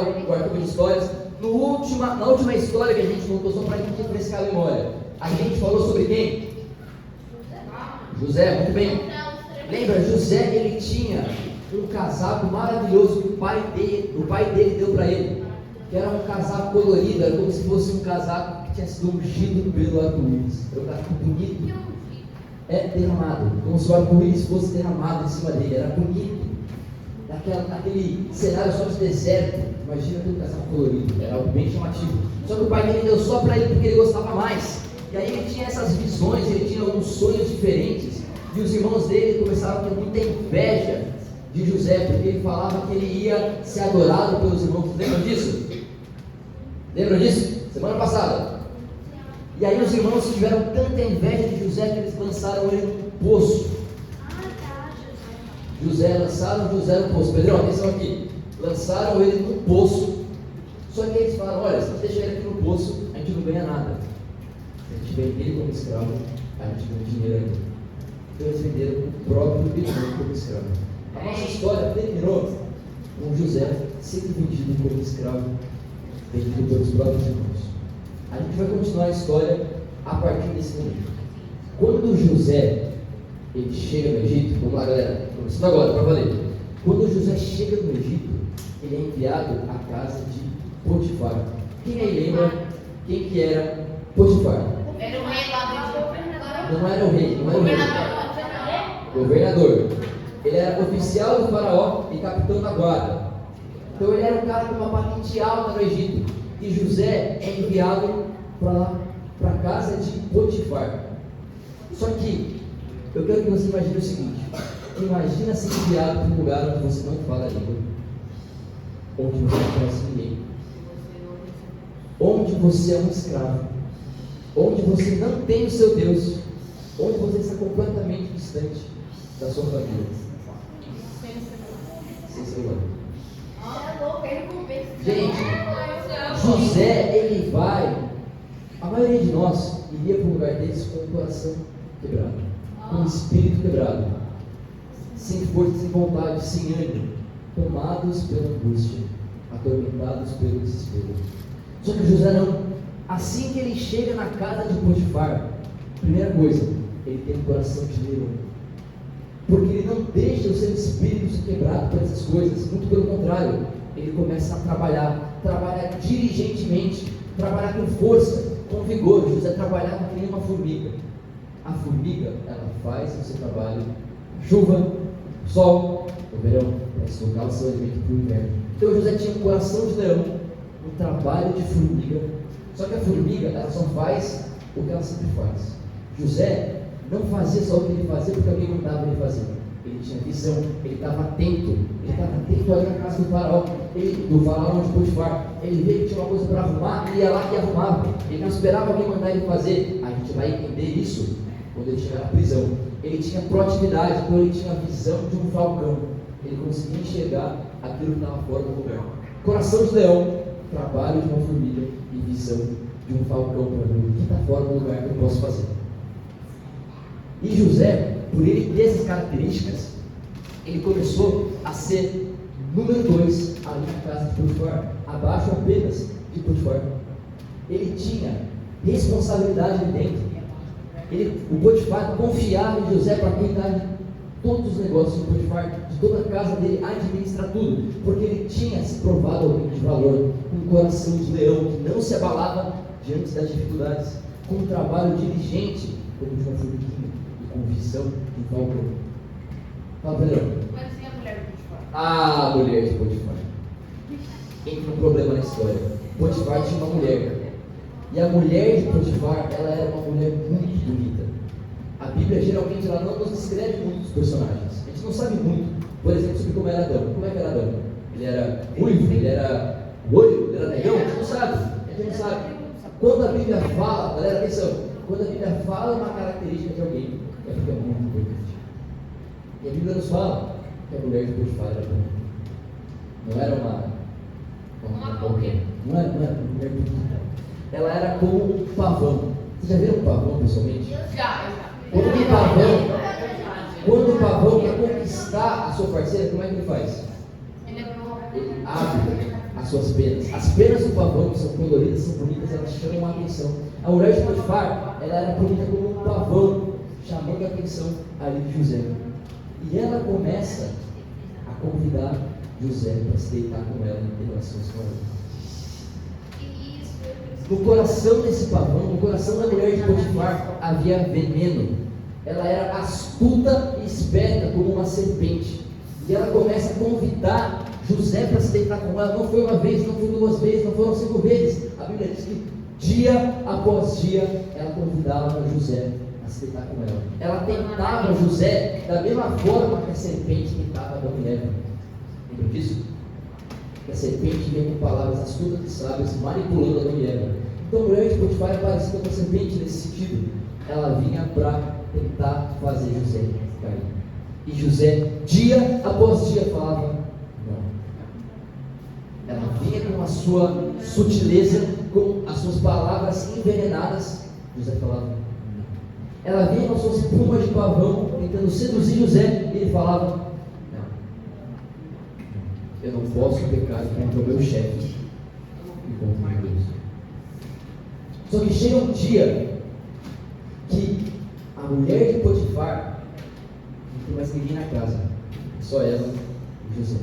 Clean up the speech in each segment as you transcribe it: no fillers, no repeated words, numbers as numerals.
encerrava o arquivo de histórias. Na última história que a gente contou, só para a gente refrescar a memória, a gente falou sobre quem? José, muito bem. Lembra, José, ele tinha um casaco maravilhoso que o pai dele deu para ele, que era um casaco colorido, era como se fosse um casaco que tinha sido ungido pelo arco-íris. Era um casaco bonito, derramado, como se o arco-íris fosse derramado em cima dele, era bonito. Naquele cenário só de deserto, imagina aquele casaco colorido, era algo bem chamativo. Só que o pai dele deu só para ele porque ele gostava mais. E aí ele tinha essas visões, ele tinha alguns sonhos diferentes. E os irmãos dele começaram a ter muita inveja de José, porque ele falava que ele ia ser adorado pelos irmãos. Lembram disso? Lembram disso? Semana passada. E aí os irmãos tiveram tanta inveja de José que eles lançaram ele no poço. Lançaram José no poço. Pedrão, atenção aqui. Lançaram ele no poço. Só que eles falaram: olha, se você deixar ele aqui no poço, a gente não ganha nada. Se a gente vende ele como escravo, a gente ganha dinheiro ainda. Então eles venderam o próprio irmão como escravo. A nossa história terminou com José sendo vendido como escravo, vendido pelos próprios irmãos. A gente vai continuar a história a partir desse momento. Quando José ele chega no Egito, vamos lá galera, começando agora para valer. Quando José chega no Egito, ele é enviado à casa de Potifar. Quem aí lembra quem que era Potifar? Era o rei lá do governador. Não era o rei, governador. Ele era oficial do faraó e capitão da guarda. Então ele era um cara com uma patente alta no Egito. E José é enviado para a casa de Potifar. Só que eu quero que você imagine o seguinte: imagina ser enviado para um lugar onde você não fala a língua, onde você não conhece ninguém, onde você é um escravo, onde você não tem o seu Deus, onde você está completamente distante da sua família. Sem celular. Gente, José, ele vai, a maioria de nós iria para um lugar desses com o coração quebrado, com o espírito quebrado, sem força, sem vontade, sem ânimo, tomados pela angústia, atormentados pelo desespero. Só que José não. Assim que ele chega na casa de Potifar, primeira coisa, ele tem um coração de leão, porque ele não deixa o seu espírito ser quebrado por essas coisas. Muito pelo contrário, ele começa a trabalhar diligentemente, trabalhar com força, com vigor. José trabalhava que nem uma formiga. A formiga, ela faz o seu trabalho na chuva, no sol, no verão, para estocar o seu alimento para o inverno. Então José tinha um coração de leão, um trabalho de formiga. Só que a formiga, ela só faz o que ela sempre faz. José não fazia só o que ele fazia porque alguém mandava ele fazer. Ele tinha visão, ele estava atento ali na casa do faraó, de Potifar. Ele via que tinha uma coisa para arrumar, ele ia lá e arrumava. Ele não esperava alguém mandar ele fazer. A gente vai entender isso quando ele chegar na prisão. Ele tinha proatividade, então ele tinha a visão de um falcão. Ele conseguia enxergar aquilo que estava fora do lugar. Coração de leão, trabalho de uma formiga e visão de um falcão para ver o que está fora do lugar que eu posso fazer. E José, por ele ter essas características, ele começou a ser número 2 ali na casa de Potifar, abaixo apenas de Potifar. Ele tinha responsabilidade ali dentro. O Potifar confiava em José para cuidar de todos os negócios de Potifar, de toda a casa dele, administrar tudo, porque ele tinha se provado alguém de valor, um coração de leão que não se abalava diante das dificuldades, com um trabalho diligente, como de uma formiguinha, e com visão de um falcão. Fala, Pedrão. Mas e a mulher de Potifar? A mulher de Potifar. Entra um problema na história. Potifar tinha uma mulher. E a mulher de Potifar, ela era uma mulher muito bonita. A Bíblia geralmente ela não nos descreve muito os personagens. A gente não sabe muito, por exemplo, sobre como era Adão. Como é que era Adão? Ele era ruivo, ele era loiro, ele era negão? A gente não sabe. A gente não sabe. Quando a Bíblia fala, galera, atenção, quando a Bíblia fala uma característica de alguém, é porque é muito importante. E a Bíblia nos fala que a mulher de Potifar era bonita. Não era uma qualquer. Não era uma mulher bonita. Ela era como um pavão. Vocês já viram um pavão pessoalmente? Já. Quando o pavão quer conquistar a sua parceira, como é que ele faz? Ele Ele abre as suas penas. As penas do pavão, que são coloridas, são bonitas, elas chamam a atenção. A mulher de Potifar, ela era bonita como um pavão, chamando a atenção ali de José. E ela começa a convidar José para se deitar com ela em relações com ela. No coração desse pavão, no coração da mulher de Potifar, havia veneno. Ela era astuta e esperta como uma serpente. E ela começa a convidar José para se deitar com ela. Não foi uma vez, não foi 2 vezes, não foram 5 vezes. A Bíblia diz que dia após dia ela convidava José a se deitar com ela. Ela tentava José da mesma forma que a serpente tentava a mulher. Lembra disso? Que a serpente vem com palavras astutas e sábias, manipulando a mulher. Então a mulher de Potifar é parecida com a serpente nesse sentido. Ela vinha para tentar fazer José cair. E José, dia após dia, falava não. Ela vinha com a sua sutileza, com as suas palavras envenenadas. José falava não. Ela vinha com as suas plumas de pavão, tentando seduzir José, e ele falava não. Eu não posso pecar contra o meu chefe e contra o meu Deus. Só que chega um dia que a mulher de Potifar não tem mais ninguém na casa, só ela e José.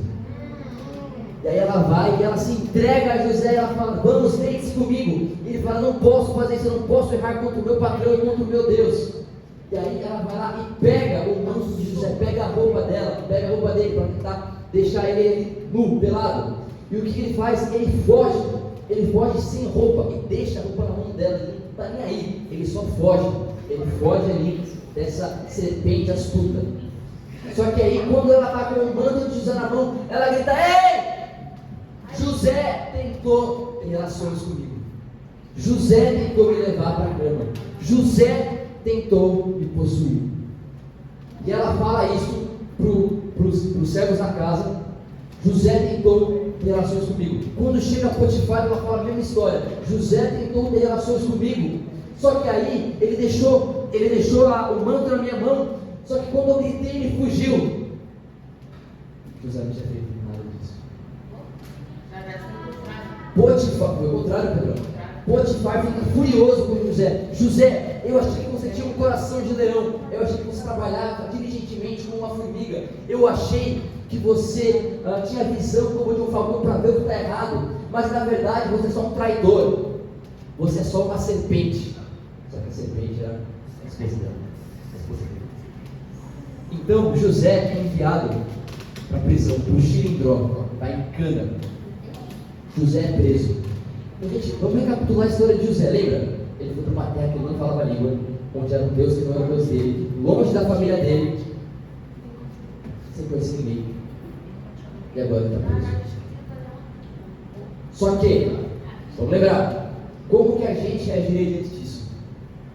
E aí ela vai e ela se entrega a José e ela fala, vamos, deite-se comigo. E ele fala, não posso fazer isso, eu não posso errar contra o meu patrão e contra o meu Deus. E aí ela vai lá e pega o manto de José, pega a roupa dela, pega a roupa dele para tentar deixar ele ali nu, pelado. E o que ele faz? Ele foge sem roupa e deixa a roupa na mão dela, ele não está nem aí, ele só foge. Ele foge ali dessa serpente astuta. Só que aí, quando ela está com o manto de José na mão, ela grita, ei! José tentou ter relações comigo. José tentou me levar para a cama. José tentou me possuir. E ela fala isso para os servos da casa. José tentou ter relações comigo. Quando chega a Potifar, ela fala a mesma história. José tentou ter relações comigo. Só que aí ele deixou o manto na minha mão. Só que quando eu gritei, ele fugiu. José não tinha feito nada disso. Potifar, foi o contrário, Pedro. Potifar fica furioso com José. José, eu achei que você tinha um coração de leão. Eu achei que você trabalhava diligentemente como uma formiga. Eu achei que você tinha visão como de um falcão para ver o que está errado. Mas na verdade você é só um traidor. Você é só uma serpente. Só que a serpente era a esposa dela. Então José é enviado para a prisão por Xilindró, está em cana. José é preso. Então, gente, vamos recapitular a história de José, lembra? Ele foi para uma terra que ele não falava a língua, onde era um Deus que não era o Deus dele, longe da família dele, sem conhecer ninguém. E agora ele está preso. Só que, vamos lembrar, como que a gente agiria diante disso?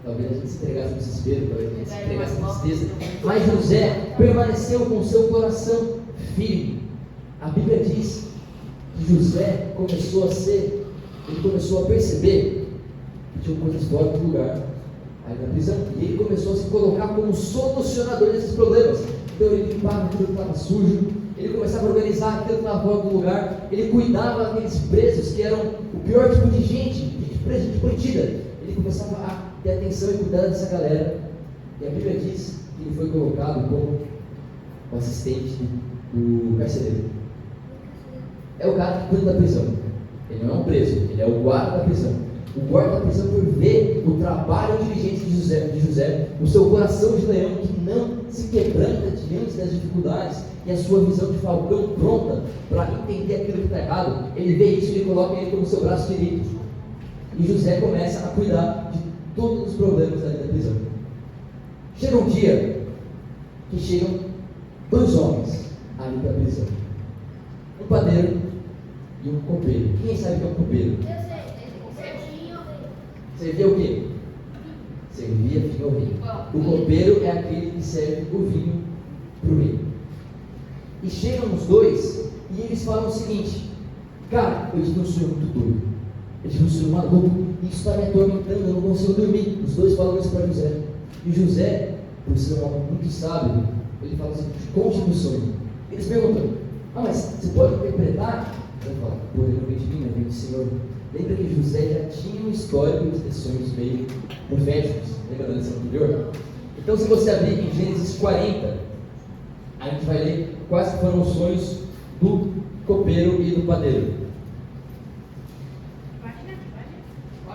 Talvez a gente se entregasse no desespero, talvez a gente se entregasse na tristeza. Mas José permaneceu com seu coração firme. A Bíblia diz que José começou a perceber que tinha coisas fora do lugar, aí na prisão, e ele começou a se colocar como solucionador desses problemas. Então ele limpava aquilo que estava sujo, ele começava a organizar aquilo que estava fora do lugar, ele cuidava daqueles presos que eram o pior tipo de gente presa, gente bandida. Ele começava a ter atenção e cuidar dessa galera, e a Bíblia diz que ele foi colocado como o assistente do carcereiro. É o cara que cuida da prisão. Ele não é um preso, ele é o guarda da prisão. O guarda da prisão, por ver o trabalho diligente de José, o seu coração de leão que não se quebranta diante das dificuldades, e a sua visão de falcão pronta para entender aquilo que está errado, ele vê isso e ele coloca ele como seu braço direito. E José começa a cuidar de todos os problemas ali da prisão. Chega um dia que chegam 2 homens ali para a prisão: um padeiro e um copeiro. Quem sabe o que é um copeiro? Servia o quê? Servia vinho ao rei. O copeiro é aquele que serve o vinho para o rei. E chegam os 2 e eles falam o seguinte: cara, eu tive um sonho muito doido, eu tive um sonho maluco, e isso está me atormentando, eu não consigo dormir. Os 2 falam isso para José. E José, por ser um homem muito sábio, ele fala assim: conte-me o sonho. Eles perguntam: mas você pode interpretar? Você fala, pô, eu não veio de mim, mas veio do Senhor. Lembra que José já tinha um histórico de ter sonhos meio proféticos? Lembra da lição anterior? Então, se você abrir em Gênesis 40, a gente vai ler quais foram os sonhos do copeiro e do padeiro.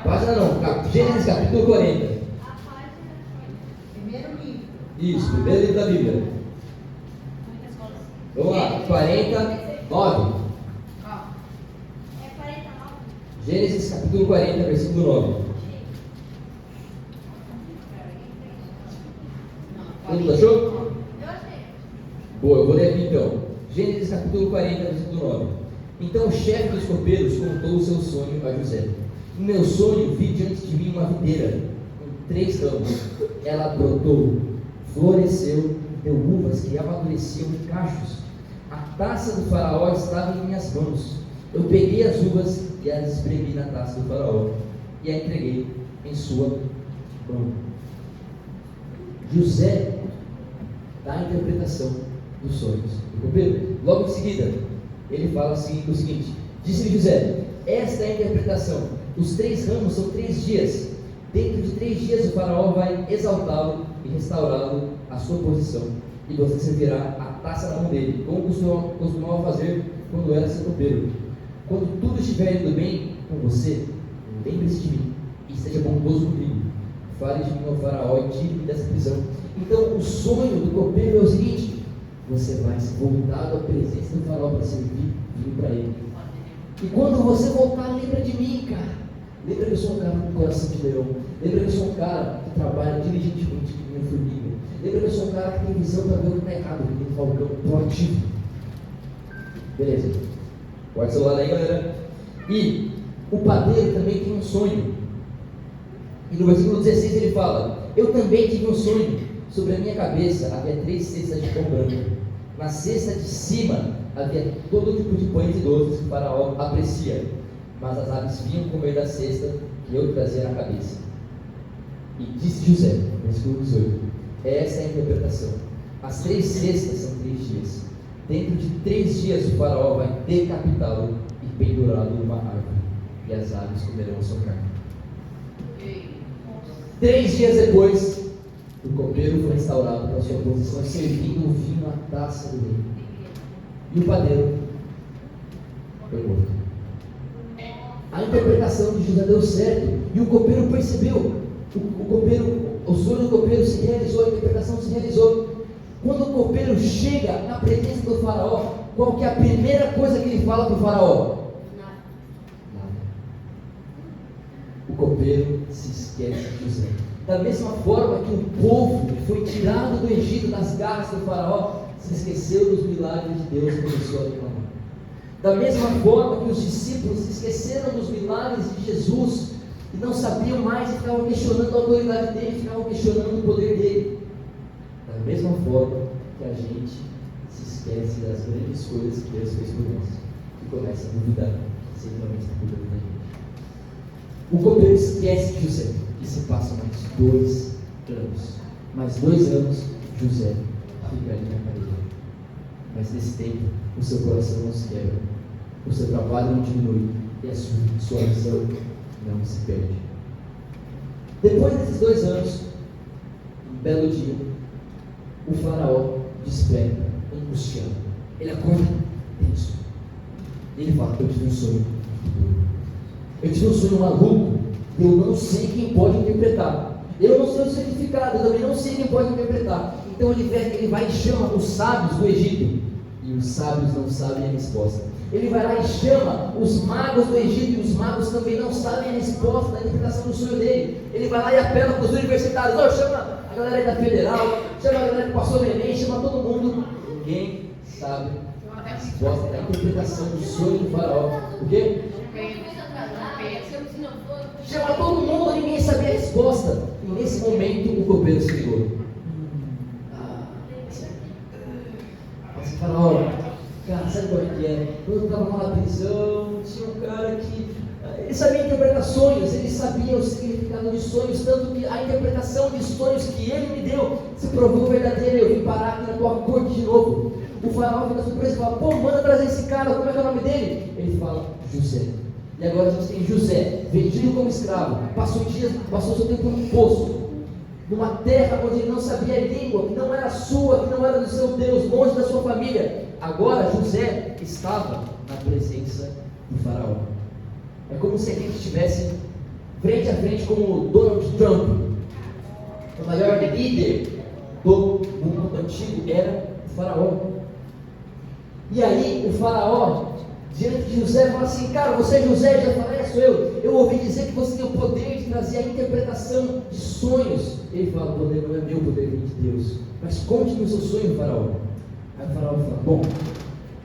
Página não, Gênesis capítulo 40. Primeiro livro. Isso, primeiro livro da Bíblia. Vamos lá, 49. Gênesis capítulo 40, versículo 9. Todo mundo achou? Eu achei. Boa, eu vou ler aqui então. Gênesis capítulo 40, versículo 9. Então o chefe dos copeiros contou o seu sonho a José. Em meu sonho vi diante de mim uma videira com 3 ramos. Ela brotou, floresceu, deu uvas que amadureciam em cachos. A taça do faraó estava em minhas mãos. Eu peguei as uvas e as espremi na taça do faraó e a entreguei em sua mão. José dá a interpretação dos sonhos do copeiro. Logo em seguida, ele fala o seguinte: disse José, esta é a interpretação. Os 3 ramos são 3 dias. Dentro de 3 dias o faraó vai exaltá-lo e restaurá-lo à sua posição. E você servirá a taça na mão dele, como costumava fazer quando era seu copeiro. Quando tudo estiver indo bem com você, lembre-se de mim e esteja bondoso comigo. Fale de mim ao faraó e tire-me dessa prisão. Então o sonho do copeiro é o seguinte: você vai ser voltado à presença do faraó para servir vinho para ele. E quando você voltar, lembra de mim, cara. Lembra que eu sou um cara com coração de leão. Lembra que eu sou um cara que trabalha diligentemente com minha formiga. Lembra que eu sou um cara que tem visão para ver o que está errado, que tem falcão proativo. Beleza. Guarda o celular aí, galera. E o padeiro também tem um sonho. E no versículo 16 ele fala: eu também tive um sonho. Sobre a minha cabeça havia 3 cestas de pão branco. Na cesta de cima havia todo tipo de pães e doces que o faraó aprecia. Mas as aves vinham comer da cesta que eu trazia na cabeça. E disse José, versículo 18: essa é a interpretação. As 3 cestas são 3 dias. Dentro de 3 dias o faraó vai decapitá-lo e pendurá-lo numa árvore, e as aves comerão a sua carne. 3 dias depois, o copeiro foi restaurado para sua posição, servindo o vinho na taça do rei. E o padeiro foi morto. A interpretação de José deu certo, e o copeiro percebeu. O sonho do copeiro se realizou, a interpretação se realizou. Quando o copeiro chega na presença do faraó, qual que é a primeira coisa que ele fala para o faraó? Nada. O copeiro se esquece de José. Da mesma forma que o povo que foi tirado do Egito, das garras do faraó, se esqueceu dos milagres de Deus e começou a reclamar. Da mesma forma que os discípulos se esqueceram dos milagres de Jesus e não sabiam mais e ficavam questionando a autoridade dele, ficavam questionando o poder dele. Da mesma forma que a gente se esquece das grandes coisas que Deus fez por nós e começa a duvidar se ele realmente está cuidando da gente. O copeiro esquece de José e se passam mais 2 anos. Mais 2 anos, José fica ali na cadeia. Mas nesse tempo, o seu coração não se quebra, o seu trabalho não diminui e a sua visão não se perde. Depois desses 2 anos, um belo dia, o faraó desperta, angustiado. Ele acorda tenso. Ele fala: eu tive um sonho. Eu tive um sonho maluco. Eu não sei quem pode interpretar. Eu não sei o significado. Eu também não sei quem pode interpretar. Então ele vai e chama os sábios do Egito. E os sábios não sabem a resposta. Ele vai lá e chama os magos do Egito. E os magos também não sabem a resposta da interpretação do sonho dele. Ele vai lá e apela para os universitários. Oh, chama a galera aí da Federal. Chama a galera que passou no Enem. Chama todo mundo. Ninguém sabe a resposta da interpretação do sonho do faraó. O quê? Chama todo mundo, ninguém sabia a resposta. E nesse momento o copeiro se ligou. Mas faraó, cara, sabe qual é que é? Quando eu estava lá na prisão, tinha um cara que ele sabia interpretar sonhos, ele sabia o significado de sonhos, tanto que a interpretação de sonhos que ele me deu se provou verdadeira. Eu vim parar aqui na tua corte de novo. O faraó fica surpreso e fala: pô, manda trazer esse cara, como é que é o nome dele? Ele fala: José. E agora a gente tem José, vendido como escravo, passou seu tempo num poço, numa terra onde ele não sabia a língua, que não era sua, que não era do seu Deus, longe da sua família. Agora José estava na presença do faraó. É como se a gente estivesse frente a frente com o Donald Trump, o maior líder do mundo antigo era o faraó. E aí o faraó, diante de José, fala assim: cara, você é José? Já falei: sou eu. Eu ouvi dizer que você tem o poder de trazer a interpretação de sonhos. Ele fala: o poder não é meu, o poder vem de Deus. Mas conte-me o seu sonho, faraó. Aí o faraó fala: bom,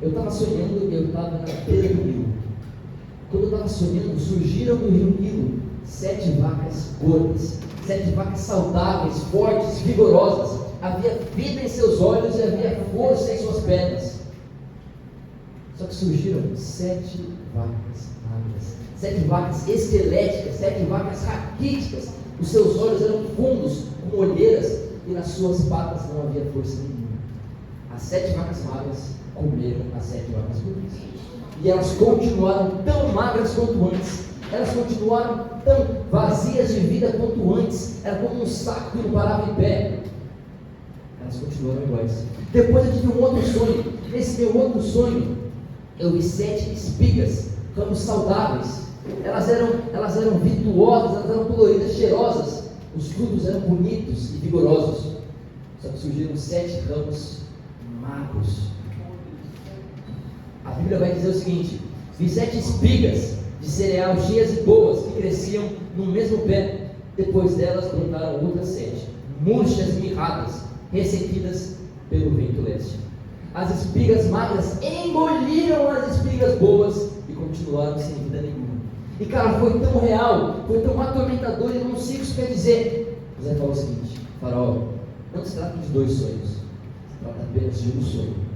eu estava sonhando e eu estava na beira do rio. Quando eu estava sonhando, surgiram no rio Nilo 7 vacas gordas, 7 vacas saudáveis, fortes, vigorosas. Havia vida em seus olhos e havia força em suas pernas. Só que surgiram 7 vacas magras, 7 vacas esqueléticas, 7 vacas raquíticas. Os seus olhos eram fundos, com olheiras, e nas suas patas não havia força nenhuma. As 7 vacas magras comeram as 7 vacas gordas. E elas continuaram tão magras quanto antes. Elas continuaram tão vazias de vida quanto antes. Era como um saco que não parava em pé. Elas continuaram iguais. Depois eu tive um outro sonho. Nesse meu outro sonho, eu vi 7 espigas, ramos saudáveis. Elas eram virtuosas, elas eram coloridas, cheirosas. Os frutos eram bonitos e vigorosos. Só que surgiram 7 ramos magros. A Bíblia vai dizer o seguinte: vi 7 espigas de cereal cheias e boas, que cresciam no mesmo pé. Depois delas brotaram outras 7, murchas e mirradas, ressequidas pelo vento leste. As espigas magras engoliram as espigas boas e continuaram sem vida nenhuma. E cara, foi tão real, foi tão atormentador, e não sei o que isso quer dizer. José falou o seguinte: faraó, não se trata de 2 sonhos, se trata apenas de um sonho.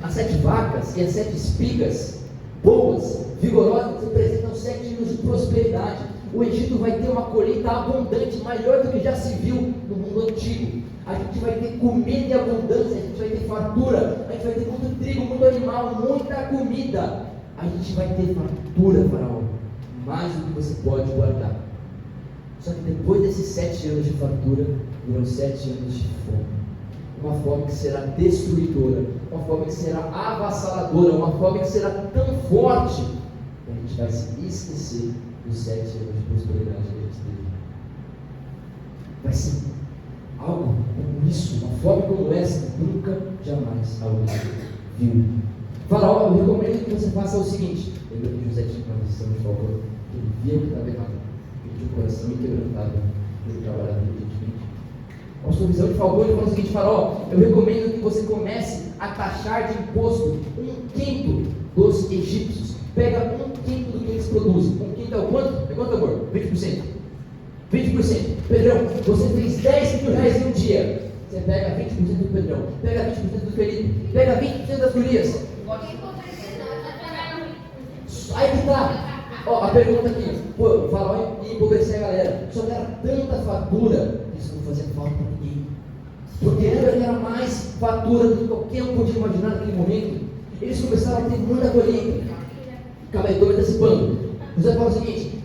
As 7 vacas e as 7 espigas boas, vigorosas, representam 7 anos de prosperidade. O Egito vai ter uma colheita abundante, maior do que já se viu no mundo antigo. A gente vai ter comida em abundância, a gente vai ter fartura, a gente vai ter muito trigo, muito animal, muita comida. A gente vai ter fartura, faraó, mais do que você pode guardar. Só que depois desses 7 anos de fartura, virão 7 anos de fome. Uma fome que será destruidora, uma fome que será avassaladora, uma fome que será tão forte que a gente vai se esquecer dos 7 anos de prosperidade que a gente teve. Vai ser algo como isso, uma fome como essa, nunca, jamais alguém viu. Faraó, eu recomendo que você faça o seguinte: lembra que José tinha uma visão de favor, ele via o que estava errado, ele tinha o coração inquebrantável, ele trabalhava diligente. Com a sua visão de favor, ele fala o seguinte: faraó, eu recomendo que você comece a taxar de imposto 1/5 dos egípcios. Pega 1/5 do que eles produzem. 1/5 é o quanto? É quanto, amor? 20%. 20%. Pedrão, você fez 10 mil reais em um dia. Você pega 20% do Pedrão, pega 20% do Felipe, pega 20% das gurias. Aí que tá. Ó, a pergunta aqui: pô, o faraó ia empobrecer a galera. Só que era tanta fatura que isso não fazia falta para ninguém. Porque lembra que era mais fatura do que qualquer um podia imaginar naquele momento. Eles começaram a ter muita colheita. Calma aí, estou me antecipando. José fala o seguinte: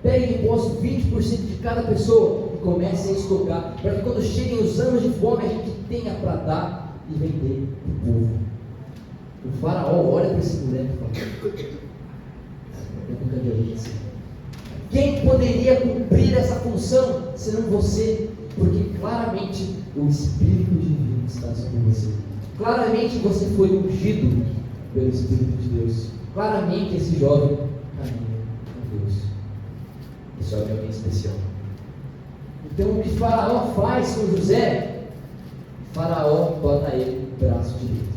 pegue imposto 20% de cada pessoa e comece a estocar, para que quando cheguem os anos de fome a gente tenha para dar e vender para o povo. O faraó olha para esse moleque e fala: quem poderia cumprir essa função senão você? Porque claramente o Espírito Divino está sobre você. Claramente você foi ungido pelo Espírito de Deus. Claramente esse jovem caminha com Deus. Esse jovem é alguém especial. Então o que Faraó faz com José? Faraó torna ele braço direito.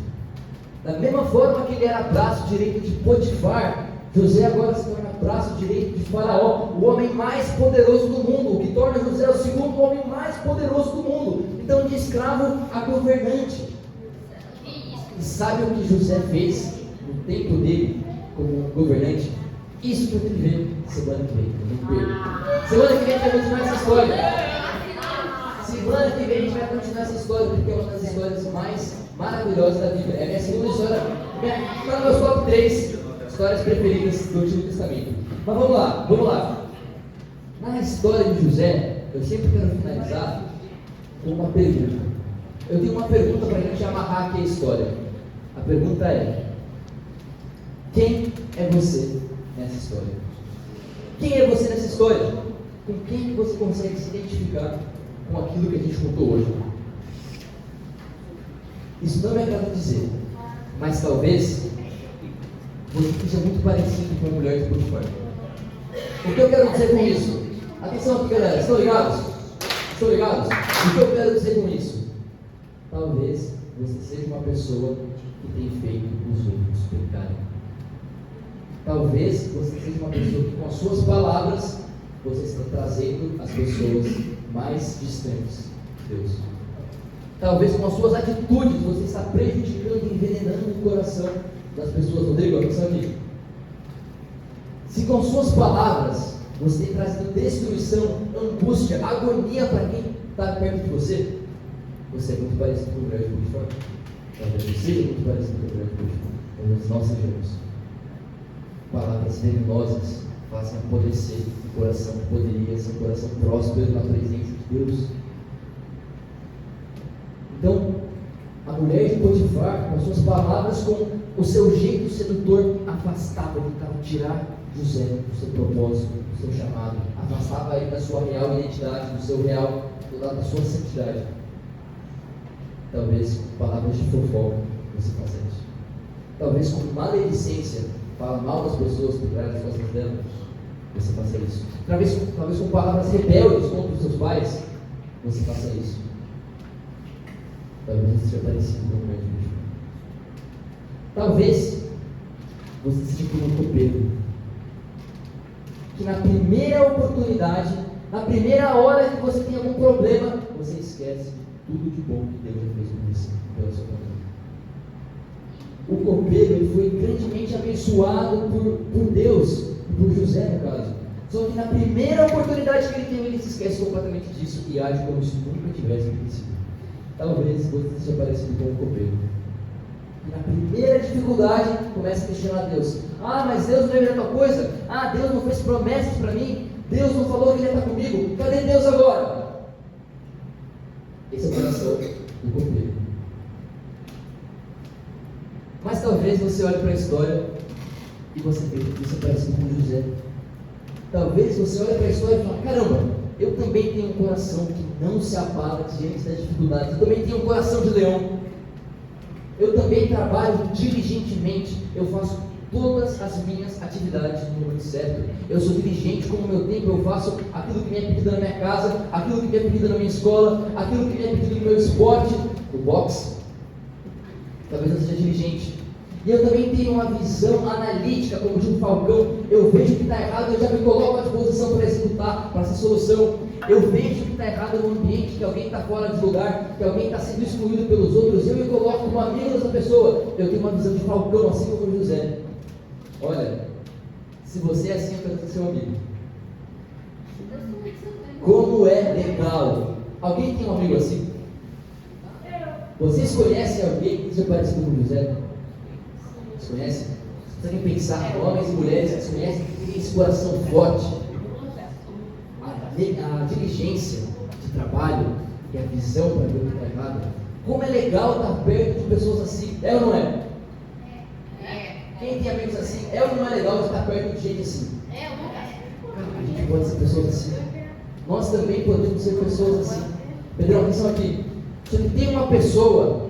Da mesma forma que ele era braço direito de Potifar, José agora se torna braço direito de Faraó, o homem mais poderoso do mundo, o que torna José o segundo homem mais poderoso do mundo. Então, de escravo a governante. E sabe o que José fez no tempo dele como governante? Isso que eu te ver semana que vem. Semana que vem a gente vai continuar essa história. Se semana que vem a gente vai continuar essa história, porque é uma das histórias mais maravilhosas da Bíblia. É a minha segunda história, está nos meus top 3 histórias preferidas do Antigo Testamento. Mas vamos lá. Na história de José, eu sempre quero finalizar com uma pergunta. Eu tenho uma pergunta para a gente amarrar aqui a história. A pergunta é: quem é você nessa história? Quem é você nessa história? Com quem você consegue se identificar com aquilo que a gente contou hoje? Isso não me agrada dizer, mas talvez você seja muito parecido com a mulher de Potifar. O que eu quero dizer com isso? Atenção aqui, galera, estão ligados? Estão ligados? O que eu quero dizer com isso? Talvez você seja uma pessoa que tem feito os outros pecarem. Talvez você seja uma pessoa que com as suas palavras você está trazendo as pessoas mais distantes de Deus. Talvez com as suas atitudes você está prejudicando e envenenando o coração das pessoas. Rodrigo, atenção aqui. Se com suas palavras você tem trazido destruição, angústia, agonia para quem está perto de você, você é muito parecido com o mulher de Potifar. Talvez você seja muito parecido com o mulher de Potifar. Talvez nós sejamos. Palavras venenosas fazem apodrecer o coração que poderia ser um coração próspero na presença de Deus. Então, a mulher de Potifar, com suas palavras, com o seu jeito sedutor, afastava, tentava tirar José do seu propósito, do seu chamado, afastava ele da sua real identidade, do seu real, da sua santidade. Talvez com palavras de fofoca você faça isso. Talvez com maledicência, fala mal das pessoas por trás das costas dela, você faça isso. Talvez com palavras rebeldes contra os seus pais, você faça isso. Talvez você seja parecido com o mulher de Potifar. Talvez você seja como um copeiro, que na primeira oportunidade, na primeira hora que você tem algum problema, você esquece tudo de bom que Deus já fez por você, pela sua família. O copeiro, ele foi grandemente abençoado por Deus, por José no caso. Só que na primeira oportunidade que ele tem, ele se esquece completamente disso e age como se nunca tivesse acontecido. Talvez você seja parecido com o copeiro. E na primeira dificuldade, começa a questionar Deus. Ah, mas Deus não veio ver tal coisa? Ah, Deus não fez promessas para mim? Deus não falou que Ele ia estar comigo? Cadê Deus agora? Esse é o coração do copeiro. Mas talvez você olhe para a história e você veja que isso é parecido com José. Talvez você olhe para a história e fale: caramba, eu também tenho um coração que não se abala diante das dificuldades. Eu também tenho um coração de leão. Eu também trabalho diligentemente. Eu faço todas as minhas atividades no momento certo. Eu sou diligente com o meu tempo. Eu faço aquilo que me é pedido na minha casa, aquilo que me é pedido na minha escola, aquilo que me é pedido no meu esporte, no boxe. Talvez eu seja diligente. E eu também tenho uma visão analítica, como diz o Falcão. Eu vejo o que está errado, eu já me coloco à disposição para executar, para essa solução. Eu vejo o que está errado no ambiente, que alguém está fora de lugar, que alguém está sendo excluído pelos outros. Eu me coloco como amigo dessa pessoa. Eu tenho uma visão de Falcão, assim como José. Olha, se você é assim, eu quero ser seu amigo. Como é legal. Alguém tem um amigo assim? Vocês conhecem alguém que seja parecido com José? Vocês conhecem? Vocês conseguem pensar, homens e mulheres que conhecem, que têm esse coração forte, a diligência de trabalho e a visão para ver o que está errado. Como é legal estar perto de pessoas assim, é ou não é? Quem tem amigos assim, é ou não é legal estar perto de gente assim? A gente pode ser pessoas assim. Nós também podemos ser pessoas assim. Pedrão, atenção aqui. Só que tem uma pessoa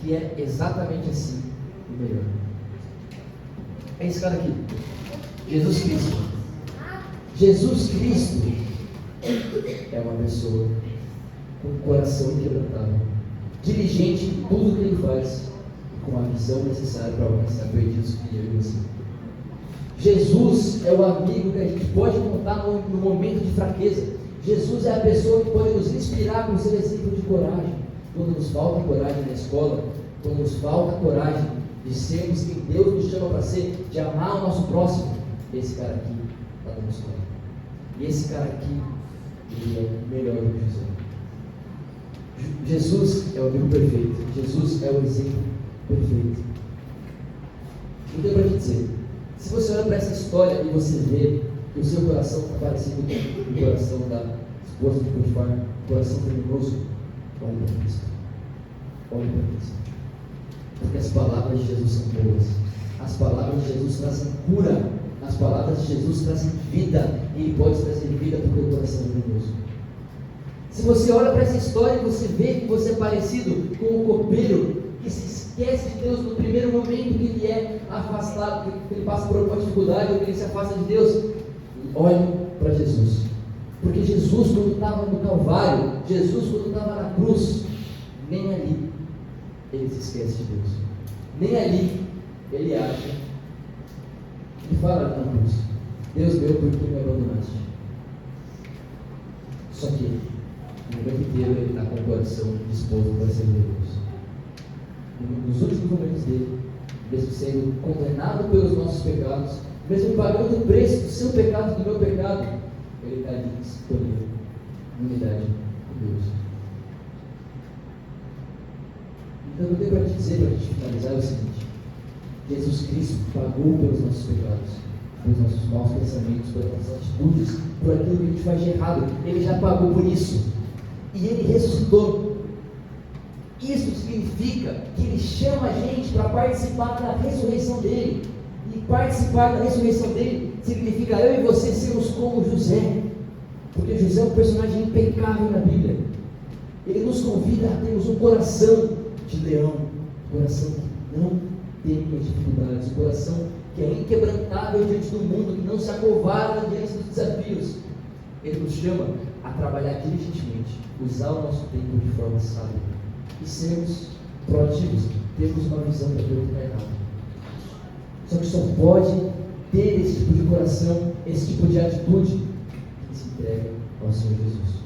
que é exatamente assim, o melhor. É esse cara aqui, Jesus Cristo. Jesus Cristo é uma pessoa com o coração inquebrantável, diligente em tudo que ele faz, e com a visão necessária para alcançar perdidos que eu e você. Jesus é o amigo que a gente pode contar no momento de fraqueza. Jesus é a pessoa que pode nos inspirar com o seu exemplo de coragem. Quando nos falta coragem na escola, quando nos falta coragem de sermos quem Deus nos chama para ser, de amar o nosso próximo, esse cara aqui está dando escola. E esse cara aqui, ele é melhor do que José. Jesus é o amigo perfeito. Jesus é o exemplo perfeito. Então, para te dizer, se você olha para essa história e você vê que o seu coração está parecido com o coração da esposa de Potifar, coração criminoso, olhe para Cristo. Olhe para Cristo. Porque as palavras de Jesus são boas. As palavras de Jesus trazem cura. As palavras de Jesus trazem vida. E Ele pode trazer vida para o teu coração criminoso. Se você olha para essa história e você vê que você é parecido com o copeiro que se esquece de Deus no primeiro momento que ele é afastado, que ele passa por alguma dificuldade ou que ele se afasta de Deus, olhe para Jesus. Porque Jesus, quando estava no Calvário, Jesus, quando estava na cruz, nem ali ele se esquece de Deus. Nem ali ele acha, ele fala na cruz: Deus meu, por que me abandonaste? Só que no momento inteiro ele está com o coração disposto para servir a Deus. Nos últimos momentos dele, mesmo sendo condenado pelos nossos pecados, mesmo pagando o preço do seu pecado e do meu pecado, ele está ali disponível, em unidade com Deus. Então, o que eu tenho para te dizer, para a gente finalizar, é o seguinte: Jesus Cristo pagou pelos nossos pecados, pelos nossos maus pensamentos, pelas nossas atitudes, por aquilo que a gente faz de errado. Ele já pagou por isso. E Ele ressuscitou. Isso significa que Ele chama a gente para participar da ressurreição dEle. E participar da ressurreição dEle significa eu e você sermos como José. Porque José é um personagem impecável na Bíblia. Ele nos convida a termos um coração de leão, um coração que não teme as dificuldades, um coração que é inquebrantável diante do mundo, que não se acovarda diante dos desafios. Ele nos chama a trabalhar diligentemente, usar o nosso tempo de forma sábia e sermos proativos, termos uma visão para aquilo que está errado. Só que só pode ter esse tipo de coração, esse tipo de atitude que se entrega ao Senhor Jesus.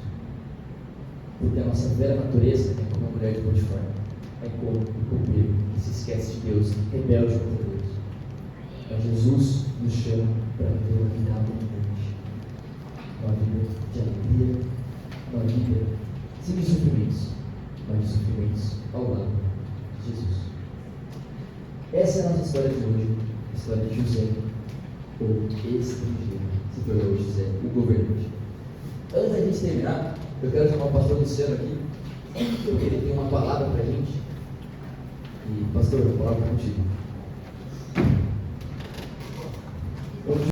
Porque a nossa velha natureza é como a mulher de Potifar, é como o copeiro que se esquece de Deus, rebelde contra Deus. Mas Jesus nos chama para viver uma vida abundante, uma vida de alegria, uma vida sem sofrimentos, mas de sofrimentos ao lado de Jesus. Essa é a nossa história de hoje, a história de José, o estrangeiro, se tornou José, o governante. Antes da gente terminar, eu quero chamar o pastor Luciano aqui, porque ele tem uma palavra para a gente. E pastor, a palavra é contigo.